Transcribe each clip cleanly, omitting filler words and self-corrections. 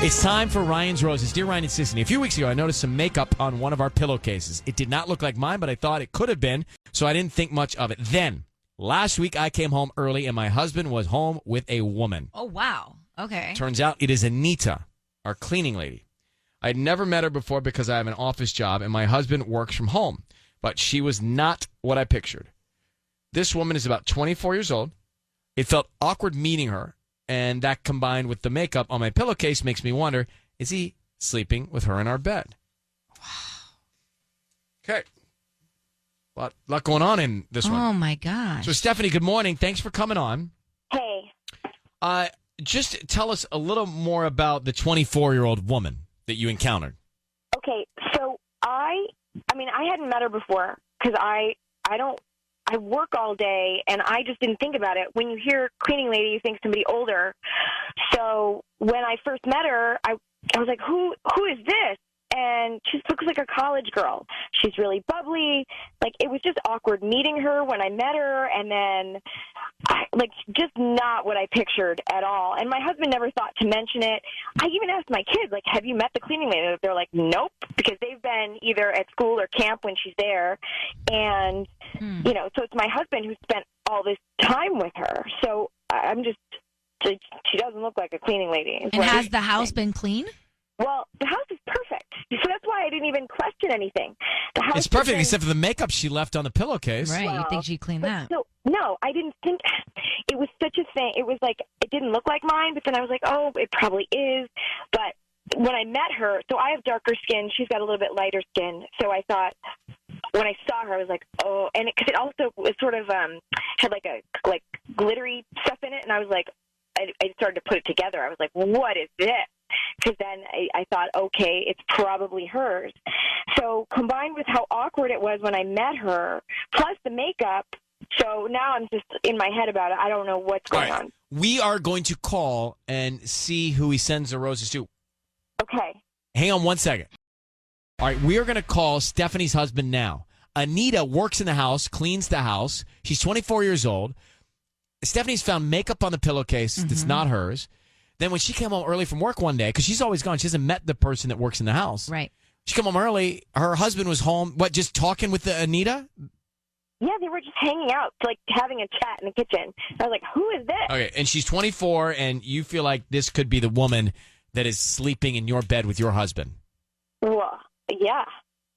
It's time for Ryan's Roses. Dear Ryan and Sissany, a few weeks ago, I noticed some makeup on one of our pillowcases. It did not look like mine, but I thought it could have been, so I didn't think much of it. Then, last week, I came home early, and my husband was home with a woman. Oh, wow. Okay. Turns out it is Anita, our cleaning lady. I'd never met her before because I have an office job, and my husband works from home. But she was not what I pictured. This woman is about 24 years old. It felt awkward meeting her. And that combined with the makeup on my pillowcase makes me wonder, is he sleeping with her in our bed? Wow. Okay. A lot going on in this one. Oh, my gosh. So, Stephanie, good morning. Thanks for coming on. Hey. Just tell us a little more about the 24-year-old woman that you encountered. Okay, so I hadn't met her before because I work all day, and I just didn't think about it. When you hear cleaning lady, you think somebody older. So when I first met her, I was like, who is this? And she looks like a college girl. She's really bubbly. Like, it was just awkward meeting her when I met her, and then, just not what I pictured at all. And my husband never thought to mention it. I even asked my kids, like, have you met the cleaning lady? They're like, nope, because they've been either at school or camp when she's there. And, so it's my husband who spent all this time with her. So she doesn't look like a cleaning lady. And has the house been clean? Well, the house is perfect. So that's why I didn't even question anything. The house It's perfect except for the makeup she left on the pillowcase. Right, you think she'd clean that. No, I didn't think. It was such a thing. It was like, it didn't look like mine, but then I was like, oh, it probably is. But when I met her, so I have darker skin. She's got a little bit lighter skin. So I thought, when I saw her, I was like, oh, and because it also was sort of had like glittery stuff in it, and I was like, I started to put it together. I was like, what is this? Because then I thought, okay, it's probably hers. So combined with how awkward it was when I met her, plus the makeup, so now I'm just in my head about it. I don't know what's going on. We are going to call and see who he sends the roses to. Okay. Hang on one second. All right, we are going to call Stephanie's husband now. Anita works in the house, cleans the house. She's 24 years old. Stephanie's found makeup on the pillowcase that's not hers. Then when she came home early from work one day, because she's always gone, she hasn't met the person that works in the house. Right. She came home early. Her husband was home. What, just talking with Anita? Yeah, they were just hanging out, like having a chat in the kitchen. I was like, who is this? Okay, and she's 24, and you feel like this could be the woman that is sleeping in your bed with your husband. Well, yeah.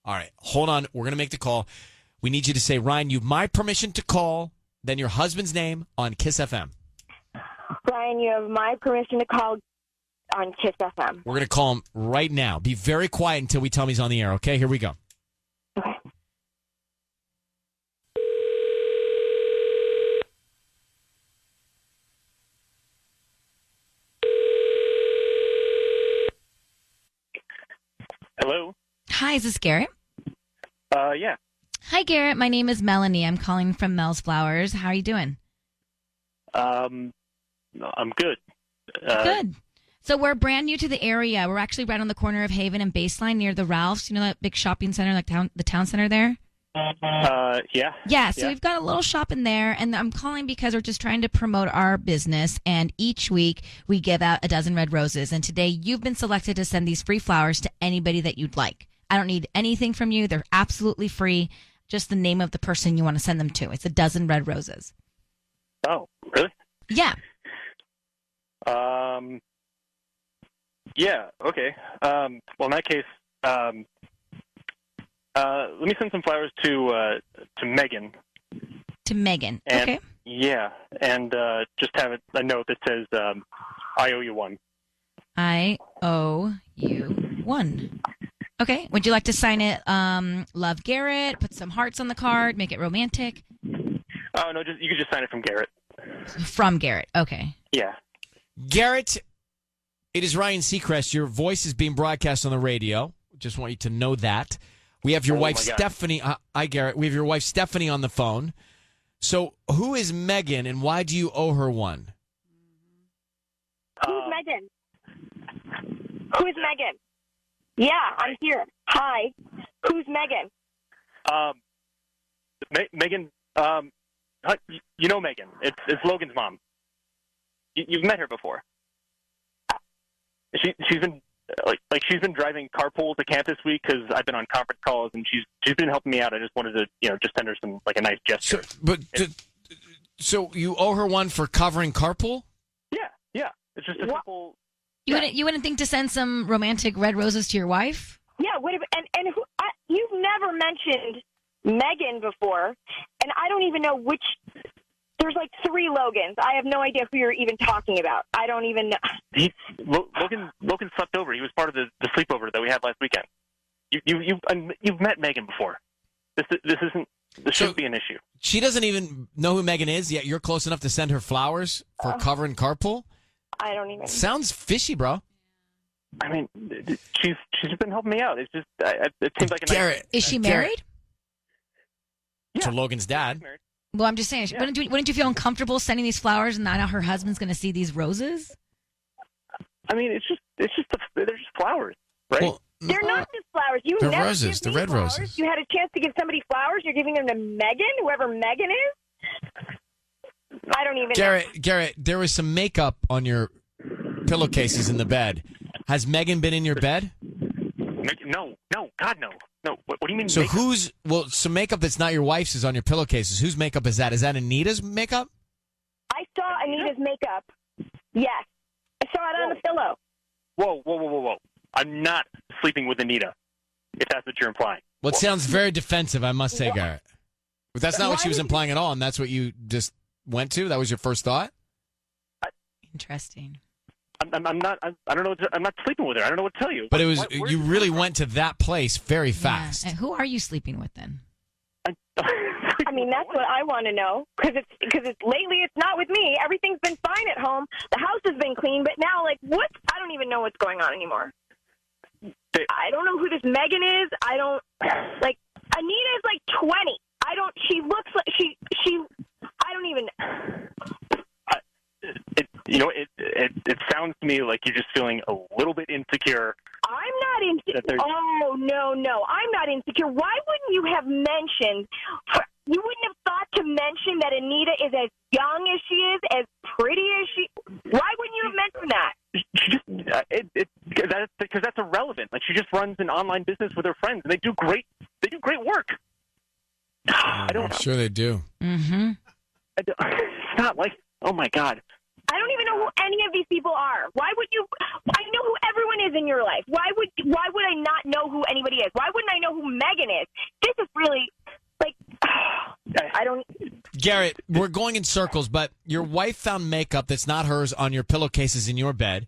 All right, hold on. We're going to make the call. We need you to say, Ryan, you have my permission to call, then your husband's name on Kiss FM. Ryan, you have my permission to call on Kiss FM. We're going to call him right now. Be very quiet until we tell him he's on the air, okay? Here we go. Okay. Hello? Hi, is this Garrett? Yeah. Hi, Garrett. My name is Melanie. I'm calling from Mel's Flowers. How are you doing? I'm good. Good. So we're brand new to the area. We're actually right on the corner of Haven and Baseline near the Ralphs. You know that big shopping center, like the town center there? Yeah. Yeah, so we've got a little shop in there, and I'm calling because we're just trying to promote our business, and each week we give out a dozen red roses, and today you've been selected to send these free flowers to anybody that you'd like. I don't need anything from you. They're absolutely free. Just the name of the person you want to send them to. It's a dozen red roses. Oh, really? Yeah. Yeah, okay. Well, in that case, let me send some flowers to Megan. To Megan. And, okay. Yeah, and just have a note that says, I owe you one. I owe you one. Okay. Would you like to sign it, Love Garrett, put some hearts on the card, make it romantic? Oh, no, you could just sign it from Garrett. From Garrett. Okay. Yeah. Garrett, it is Ryan Seacrest. Your voice is being broadcast on the radio. Just want you to know that. We have your wife, Stephanie. Hi, Garrett. We have your wife, Stephanie, on the phone. So who is Megan, and why do you owe her one? Who's Megan? Who's Megan? Yeah, I'm here. Hi. Who's Megan? Megan, you know Megan. It's Logan's mom. You've met her before. she's been she's been driving carpool to camp this week because I've been on conference calls, and she's been helping me out. I just wanted to just send her some a nice gesture. So you owe her one for covering carpool? Yeah. It's just a simple. You wouldn't think to send some romantic red roses to your wife? Yeah, you've never mentioned Megan before, and I don't even know which. There's like 3 Logans. I have no idea who you're even talking about. I don't even know. Logan slept over. He was part of the sleepover that we had last weekend. You've met Megan before. This shouldn't be an issue. She doesn't even know who Megan is, yet you're close enough to send her flowers for covering carpool? I don't even. Sounds fishy, bro. I mean, she's been helping me out. It's just it seems like a Garrett. Is she married? To Logan's dad. Well, I'm just saying, wouldn't you feel uncomfortable sending these flowers and now her husband's going to see these roses? I mean, they're just flowers, right? Well, They're not just flowers. They're never roses. give They're me red flowers. roses. You had a chance to give somebody flowers. You're giving them to Megan, whoever Megan is. I don't even. Garrett, there was some makeup on your pillowcases in the bed. Has Megan been in your bed? No, God, no. No, what do you mean? So makeup? some makeup that's not your wife's is on your pillowcases. Whose makeup is that? Is that Anita's makeup? I saw Anita's makeup. Yes, I saw it on the pillow. Whoa. I'm not sleeping with Anita, if that's what you're implying. Well, it sounds very defensive, I must say, Garrett. But that's not what she was implying at all, and that's what you just went to? That was your first thought? Interesting. I'm not. I don't know. I'm not sleeping with her. I don't know what to tell you. But it was you really went to that place very fast. Yeah. And who are you sleeping with then? I mean, that's what I want to know because it's lately it's not with me. Everything's been fine at home. The house has been clean, but now what? I don't even know what's going on anymore. I don't know who this Megan is. I don't Anita's 20. She looks like she. I don't even. It sounds to me like you're just feeling a little bit insecure. I'm not insecure. Oh, no. I'm not insecure. Why wouldn't you have mentioned, you wouldn't have thought to mention that Anita is as young as she is, as pretty as she, why wouldn't you have mentioned that? Because that's irrelevant. She just runs an online business with her friends, and they do great work. I'm sure they do. Mm-hmm. It's not oh my God. I don't even know who any of these people are. Why would you? I know who everyone is in your life. Why would I not know who anybody is? Why wouldn't I know who Megan is? This is really I don't. Garrett, we're going in circles, but your wife found makeup that's not hers on your pillowcases in your bed.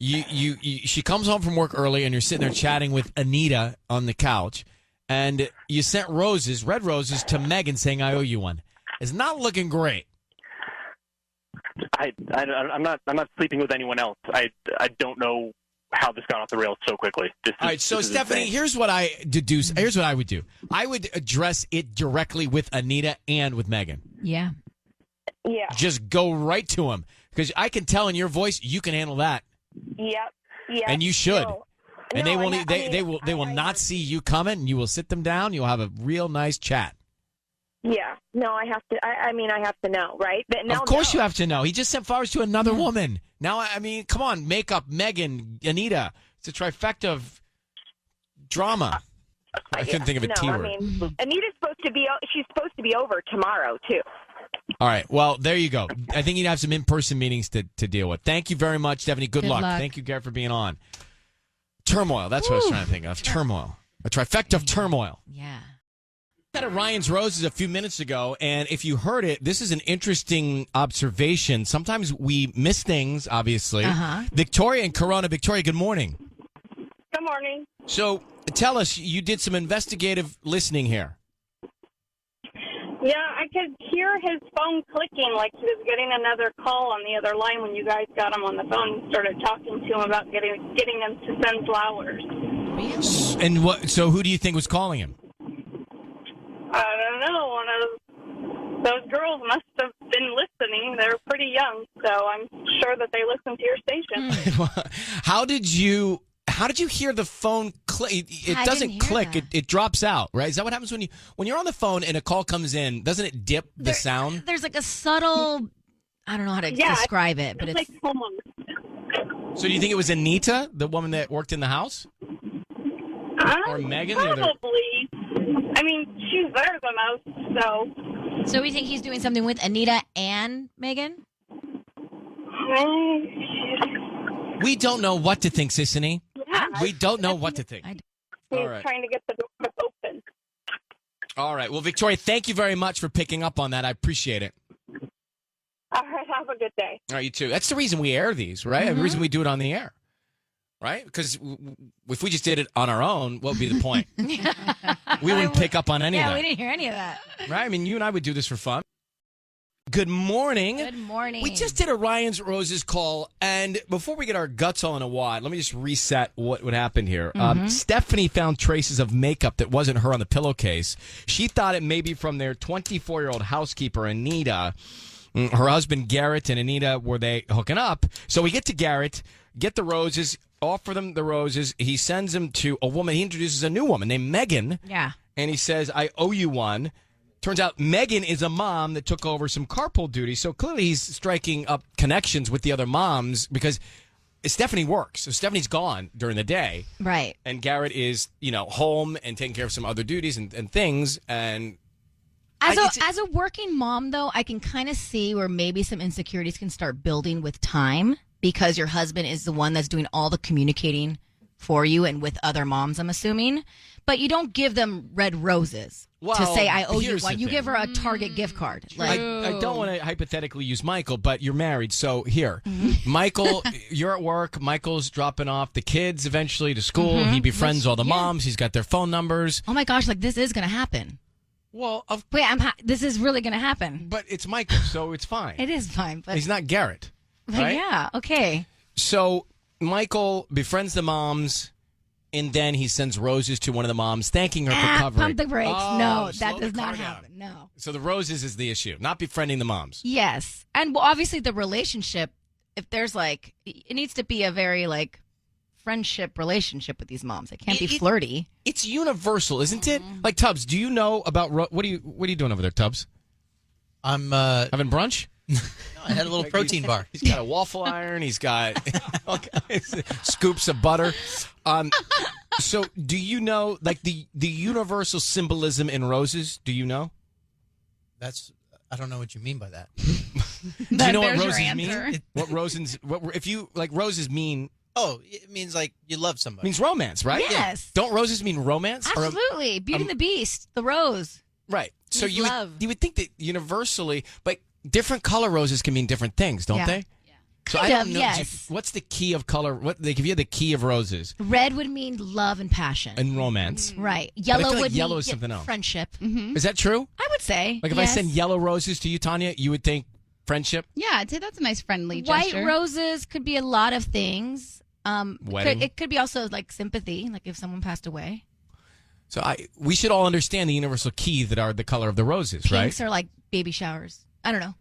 She comes home from work early, and you're sitting there chatting with Anita on the couch, and you sent red roses to Megan saying, "I owe you one." It's not looking great. I'm not sleeping with anyone else. I don't know how this got off the rails so quickly. All right, so Stephanie, here's what I deduce. Here's what I would do. I would address it directly with Anita and with Megan. Yeah. Yeah. Just go right to them because I can tell in your voice you can handle that. Yep. Yeah. And you should. No. And No, they will not see you coming. And you will sit them down. You'll have a real nice chat. Yeah. No, I have to. I mean, I have to know, right? But Of course you have to know. He just sent flowers to another woman. Now, I mean, come on, makeup, Megan, Anita. It's a trifecta of drama. I couldn't think of a T word. I mean, Anita's she's supposed to be over tomorrow too. All right. Well, there you go. I think you'd have some in-person meetings to deal with. Thank you very much, Stephanie. Good luck. Thank you, Garrett, for being on. Turmoil. That's what I was trying to think of. Turmoil. A trifecta of turmoil. Yeah. Had a Ryan's Roses a few minutes ago, and if you heard it, this is an interesting observation. Sometimes we miss things, obviously. Victoria and Corona. Victoria, good morning. Good morning. So tell us, you did some investigative listening here. Yeah, I could hear his phone clicking like he was getting another call on the other line when you guys got him on the phone and started talking to him about getting him to send flowers. And so who do you think was calling him? I don't know. One of those girls must have been listening. They're pretty young, so I'm sure that they listen to your station. How did you hear the phone click? It doesn't click. It drops out, right? Is that what happens when you're on the phone and a call comes in? Doesn't it dip the sound? There's a subtle, I don't know how to describe it, but it's like So do you think it was Anita, the woman that worked in the house? Or Megan? Probably. I mean, she's better than most, so. So we think he's doing something with Anita and Megan? We don't know what to think, Sissany. Yeah. We don't know what to think. I- He's All right. trying to get the door open. All right. Well, Victoria, thank you very much for picking up on that. I appreciate it. All right, have a good day. All right, you too. That's the reason we air these, right? The reason we do it on the air, right? Because if we just did it on our own, what would be the point? We wouldn't pick up on any of Yeah, that, we didn't hear any of that. right? I mean, you and I would do this for fun. Good morning. Good morning. We just did a Ryan's Roses call, and before we get our guts all in a wad, let me just reset what would happen here. Stephanie found traces of makeup that wasn't her on the pillowcase. She thought it may be from their 24-year-old housekeeper, Anita. Her husband, Garrett, and Anita, were they hooking up? So we get to Garrett, get the roses, offer them the roses. He sends them to a woman. He introduces a new woman named Megan, Yeah. and he says, I owe you one. Turns out Megan is a mom that took over some carpool duty. So clearly he's striking up connections with the other moms because Stephanie works. So Stephanie's gone during the day. Right. And Garrett is, home and taking care of some other duties and things. And As a working mom, though, I can kind of see where maybe some insecurities can start building with time because your husband is the one that's doing all the communicating for you and with other moms, I'm assuming. But you don't give them red roses to say, I owe you here's one. the You thing. give her a Target gift card. I don't want to hypothetically use Michael, but you're married. So here, Michael, you're at work. Michael's dropping off the kids eventually to school. He befriends all the moms. He's got their phone numbers. Oh my gosh, like this is going to happen. Well, Wait, this is really going to happen. but it's Michael, so it's fine. It is fine, but He's not Garrett, but right? yeah, okay. So Michael befriends the moms, and then he sends roses to one of the moms, thanking her for covering. Pump the brakes. Oh, No, slow that the does car not down. happen. No. So the roses is the issue, not befriending the moms. Yes. And well, obviously the relationship, if there's like, it needs to be a very like friendship relationship with these moms. It can't be flirty. It's universal, isn't it? Like Tubbs, do you know about what are you doing over there, Tubbs? I'm Having brunch? I had a little protein bar. He's got a waffle iron. He's got all kinds of scoops of butter. So do you know like the universal symbolism in roses? Do you know? I don't know what you mean by that. Do you know what roses mean? What roses mean Oh, it means like you love somebody. means romance, right? Yes. Don't roses mean romance? Or- Absolutely. Beauty and the Beast, the rose. right. So Means you love. would think that universally, but different color roses can mean different things, don't Yeah. they? So Kind I don't of, know. yes. What's the key of color? What they give you the key of roses Red would mean love and passion. and romance. Right. I Yellow feel like would yellow mean is something else. friendship. Is that true? I would say. Like if I send yellow roses to you, Tanya, you would think friendship. Yeah, I'd say that's a nice friendly White gesture. roses could be a lot of things. Wedding. It could be also like sympathy, like if someone passed away. So we should all understand the universal key that are the color of the roses, Pinks right? are like baby showers. I don't know.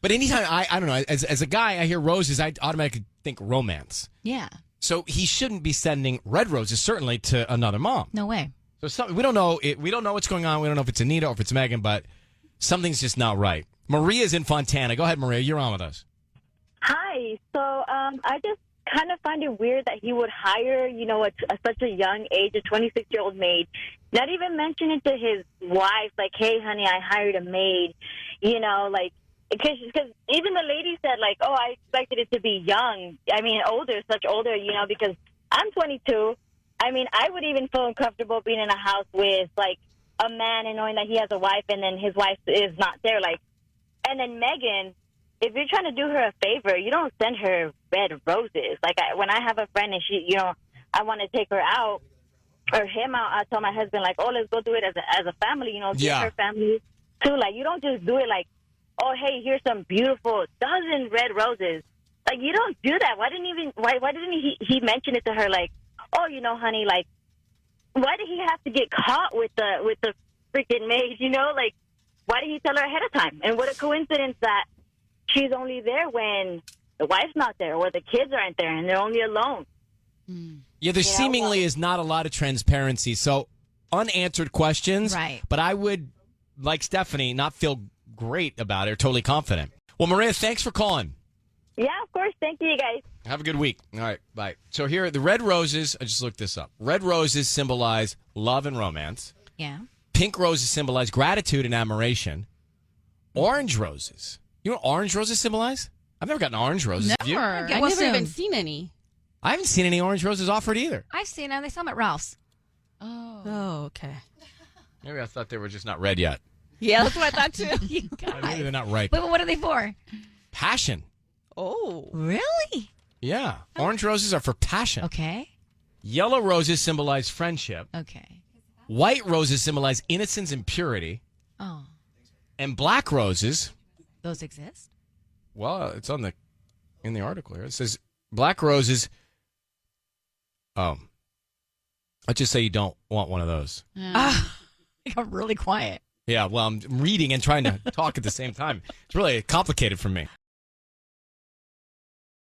But anytime I don't know, as a guy, I hear roses, I automatically think romance. Yeah. So he shouldn't be sending red roses, certainly, to another mom. No way. So we don't know. We don't know what's going on. We don't know if it's Anita or if it's Megan, but something's just not right. Maria's in Fontana. Go ahead, Maria. You're on with us. Hi. So I just kind of find it weird that he would hire, such a young age, a 26-year-old maid, not even mention it to his wife, like, hey, honey, I hired a maid, because even the lady said, like, oh, I expected it to be young. I mean, older, because I'm 22. I mean, I would even feel uncomfortable being in a house with, like, a man and knowing that he has a wife and then his wife is not there. Like, and then Megan, if you're trying to do her a favor, you don't send her red roses. Like, when I have a friend and she, I want to take her out or him out, I tell my husband, like, oh, let's go do it as a family, give Yeah. her family too. Like, you don't just do it like, oh, hey, here's some beautiful dozen red roses. Like, you don't do that. Why didn't he mention it to her? Like, oh, honey, like, why did he have to get caught with the freaking maid? Like, why did he tell her ahead of time? And what a coincidence that she's only there when the wife's not there or the kids aren't there and they're only alone. Yeah, there seemingly is not a lot of transparency. So unanswered questions. Right. But I would, like Stephanie, not feel great about it or totally confident. Well, Maria, thanks for calling. Yeah, of course. Thank you, guys. Have a good week. All right, bye. So here, the red roses, I just looked this up. Red roses symbolize love and romance. Yeah. Pink roses symbolize gratitude and admiration. Orange roses. You know what orange roses symbolize? I've never gotten orange roses. Have you? Never. I've Well, never even soon. seen any. I haven't seen any orange roses offered either. I've seen them. They sell them at Ralph's. Oh, okay. Maybe I thought they were just not red yet. Yeah, that's what I thought too. You guys. Maybe they're not ripe. Wait, but what are they for? Passion. Oh. Really? Yeah. Orange roses are for passion. Okay. Yellow roses symbolize friendship. Okay. White roses symbolize innocence and purity. Oh, And black roses, those exist? well, it's in the article here. It says black roses. Oh. Let's just say you don't want one of those. I got really quiet. Yeah, well, I'm reading and trying to talk at the same time. It's really complicated for me.